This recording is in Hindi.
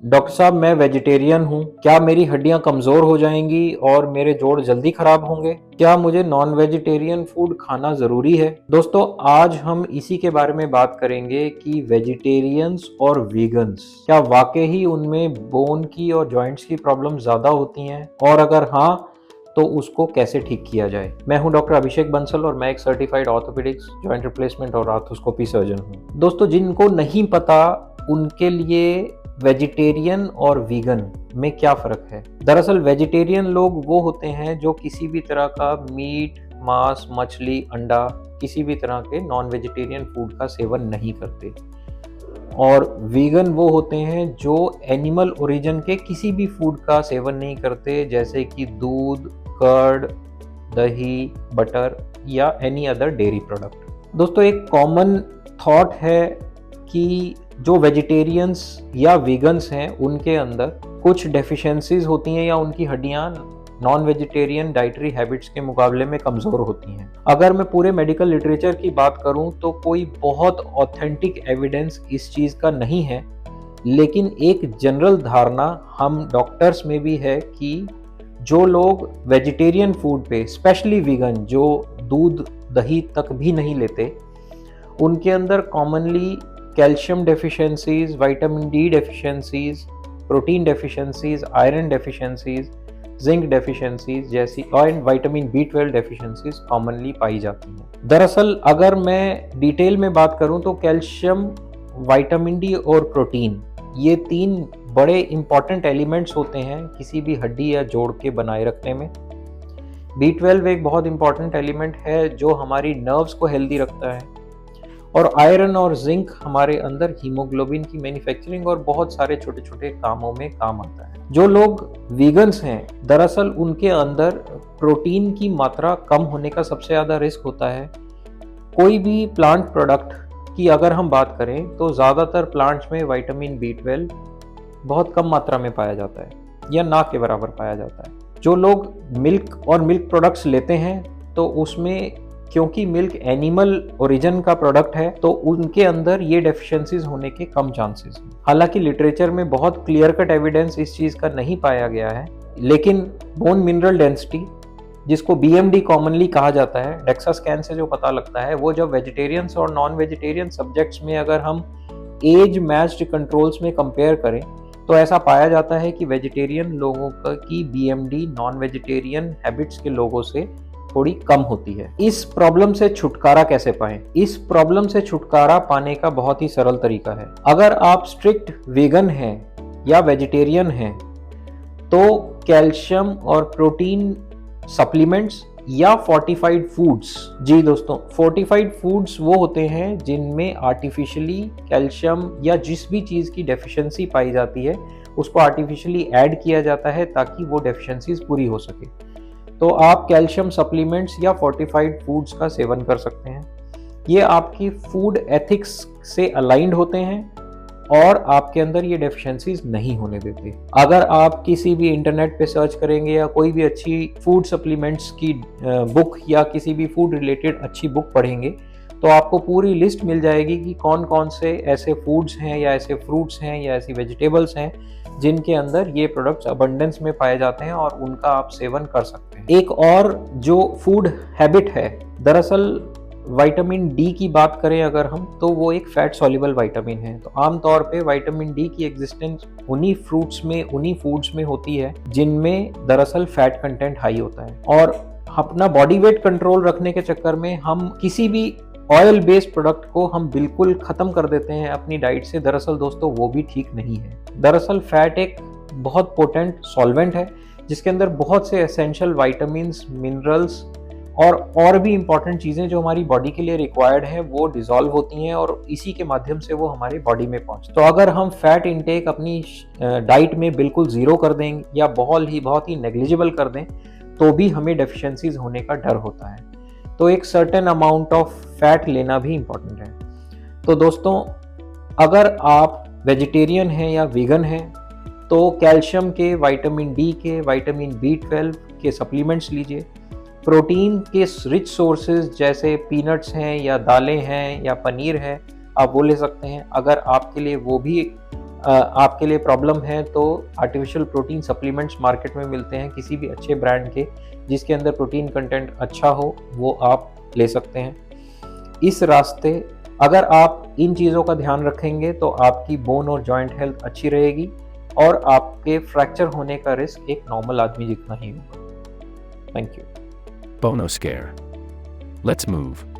डॉक्टर साहब, मैं वेजिटेरियन हूँ। क्या मेरी हड्डियाँ कमज़ोर हो जाएंगी और मेरे जोड़ जल्दी खराब होंगे? क्या मुझे नॉन वेजिटेरियन फूड खाना ज़रूरी है? दोस्तों, आज हम इसी के बारे में बात करेंगे कि वेजिटेरियंस और वीगन्स क्या वाकई ही उनमें बोन की और जॉइंट्स की प्रॉब्लम ज़्यादा होती हैं, और अगर हाँ तो उसको कैसे ठीक किया जाए। मैं हूं डॉक्टर अभिषेक बंसल और मैं एक सर्टिफाइड ऑर्थोपेडिक्स, जॉइंट रिप्लेसमेंट और आर्थ्रोस्कोपी सर्जन हूं। दोस्तों, जिनको नहीं पता उनके लिए वेजिटेरियन और वीगन में क्या फ़र्क है। दरअसल वेजिटेरियन लोग वो होते हैं जो किसी भी तरह का मीट, मांस, मछली, अंडा, किसी भी तरह के नॉन वेजिटेरियन फूड का सेवन नहीं करते। और वीगन वो होते हैं जो एनिमल ओरिजिन के किसी भी फूड का सेवन नहीं करते, जैसे कि दूध, कर्ड, दही, बटर या एनी अदर डेयरी प्रोडक्ट। दोस्तों, एक कॉमन थॉट है कि जो वेजिटेरियंस या वीगन्स हैं उनके अंदर कुछ डेफिशिएंसीज होती हैं या उनकी हड्डियां नॉन वेजिटेरियन डाइटरी हैबिट्स के मुकाबले में कमज़ोर होती हैं। अगर मैं पूरे मेडिकल लिटरेचर की बात करूं तो कोई बहुत ऑथेंटिक एविडेंस इस चीज़ का नहीं है, लेकिन एक जनरल धारणा हम डॉक्टर्स में भी है कि जो लोग वेजिटेरियन फूड पे, स्पेशली वीगन जो दूध दही तक भी नहीं लेते, उनके अंदर commonly calcium deficiencies, vitamin D deficiencies, protein deficiencies, iron deficiencies, zinc deficiencies जैसी और विटामिन B12 डेफिशिएंसीज कॉमनली पाई जाती हैं। दरअसल अगर मैं डिटेल में बात करूं तो कैल्शियम, विटामिन डी और प्रोटीन, ये तीन बड़े इंपॉर्टेंट एलिमेंट्स होते हैं किसी भी हड्डी या जोड़ के बनाए रखने में। B12 एक बहुत इंपॉर्टेंट एलिमेंट है जो हमारी नर्व्स को हेल्दी रखता है, और आयरन और जिंक हमारे अंदर हीमोग्लोबिन की मैन्युफैक्चरिंग और बहुत सारे छोटे छोटे कामों में काम आता है। जो लोग वीगन्स हैं, दरअसल उनके अंदर प्रोटीन की मात्रा कम होने का सबसे ज़्यादा रिस्क होता है। कोई भी प्लांट प्रोडक्ट की अगर हम बात करें तो ज़्यादातर प्लांट्स में विटामिन B12 बहुत कम मात्रा में पाया जाता है या ना के बराबर पाया जाता है। जो लोग मिल्क और मिल्क प्रोडक्ट्स लेते हैं तो उसमें, क्योंकि मिल्क एनिमल ओरिजिन का प्रोडक्ट है, तो उनके अंदर ये डेफिशिएंसीज होने के कम चांसेस हैं। हालांकि लिटरेचर में बहुत क्लियर कट एविडेंस इस चीज़ का नहीं पाया गया है, लेकिन बोन मिनरल डेंसिटी, जिसको BMD कॉमनली कहा जाता है, डेक्सा स्कैन से जो पता लगता है, वो जब वेजिटेरियंस और नॉन वेजिटेरियन सब्जेक्ट्स में अगर हम एज मैच्ड कंट्रोल्स में कंपेयर करें तो ऐसा पाया जाता है कि वेजिटेरियन लोगों की BMD नॉन वेजिटेरियन हैबिट्स के लोगों से थोड़ी कम होती है। इस प्रॉब्लम से छुटकारा कैसे पाएं? इस प्रॉब्लम से छुटकारा पाने का बहुत ही सरल तरीका है। अगर आप स्ट्रिक्ट वेगन हैं या वेजिटेरियन हैं तो कैल्शियम और प्रोटीन सप्लीमेंट्स या फोर्टिफाइड फूड्स, जी दोस्तों, फोर्टिफाइड फूड्स वो होते हैं जिनमें आर्टिफिशियली कैल्शियम या जिस भी चीज़ की डेफिशिएंसी पाई जाती है उसको आर्टिफिशियली ऐड किया जाता है ताकि वो डेफिशिएंसीज पूरी हो सके। तो आप कैल्शियम सप्लीमेंट्स या फोर्टिफाइड फूड्स का सेवन कर सकते हैं। ये आपकी फूड एथिक्स से अलाइंड होते हैं और आपके अंदर ये डेफिशिएंसीज नहीं होने देते। अगर आप किसी भी इंटरनेट पे सर्च करेंगे या कोई भी अच्छी फूड सप्लीमेंट्स की बुक या किसी भी फूड रिलेटेड अच्छी बुक पढ़ेंगे तो आपको पूरी लिस्ट मिल जाएगी कि कौन कौन से ऐसे फूड्स हैं या ऐसे फ्रूट्स हैं या ऐसी वेजिटेबल्स हैं जिनके अंदर ये प्रोडक्ट्स अबंडेंस में पाए जाते हैं और उनका आप सेवन कर सकते हैं। एक और जो फूड हैबिट है, दरअसल विटामिन डी की बात करें अगर हम, तो वो एक फैट सॉल्युबल विटामिन है। तो आमतौर पे विटामिन डी की एग्जिस्टेंस उन्हीं फ्रूट्स में, उन्हीं फूड्स में होती है जिनमें दरअसल फैट कंटेंट हाई होता है। और अपना बॉडी वेट कंट्रोल रखने के चक्कर में हम किसी भी ऑयल बेस्ड प्रोडक्ट को हम बिल्कुल खत्म कर देते हैं अपनी डाइट से। दरअसल दोस्तों वो भी ठीक नहीं है। दरअसल फैट एक बहुत पोटेंट सॉल्वेंट है जिसके अंदर बहुत से एसेंशियल विटामिन्स, मिनरल्स और भी इंपॉर्टेंट चीज़ें जो हमारी बॉडी के लिए रिक्वायर्ड है वो डिसॉल्व होती हैं और इसी के माध्यम से वो हमारी बॉडी में पहुंचती है। तो अगर हम फैट इंटेक अपनी डाइट में बिल्कुल ज़ीरो कर दें या बहुत ही नेग्लिजिबल कर दें तो भी हमें डेफिशिएंसीज होने का डर होता है। तो एक सर्टेन अमाउंट ऑफ फैट लेना भी इम्पॉर्टेंट है। तो दोस्तों, अगर आप वेजिटेरियन हैं या वीगन हैं तो कैल्शियम के, विटामिन डी के, विटामिन B12 के सप्लीमेंट्स लीजिए। प्रोटीन के रिच सोर्सेज जैसे पीनट्स हैं या दालें हैं या पनीर है, आप वो ले सकते हैं अगर आपके लिए वो भी आपके लिए प्रॉब्लम है तो आर्टिफिशियल प्रोटीन सप्लीमेंट्स मार्केट में मिलते हैं किसी भी अच्छे ब्रांड के, जिसके अंदर प्रोटीन कंटेंट अच्छा हो, वो आप ले सकते हैं। इस रास्ते अगर आप इन चीज़ों का ध्यान रखेंगे तो आपकी बोन और जॉइंट हेल्थ अच्छी रहेगी और आपके फ्रैक्चर होने का रिस्क एक नॉर्मल आदमी जितना ही होगा। Thank you. Bonoscare. Let's move.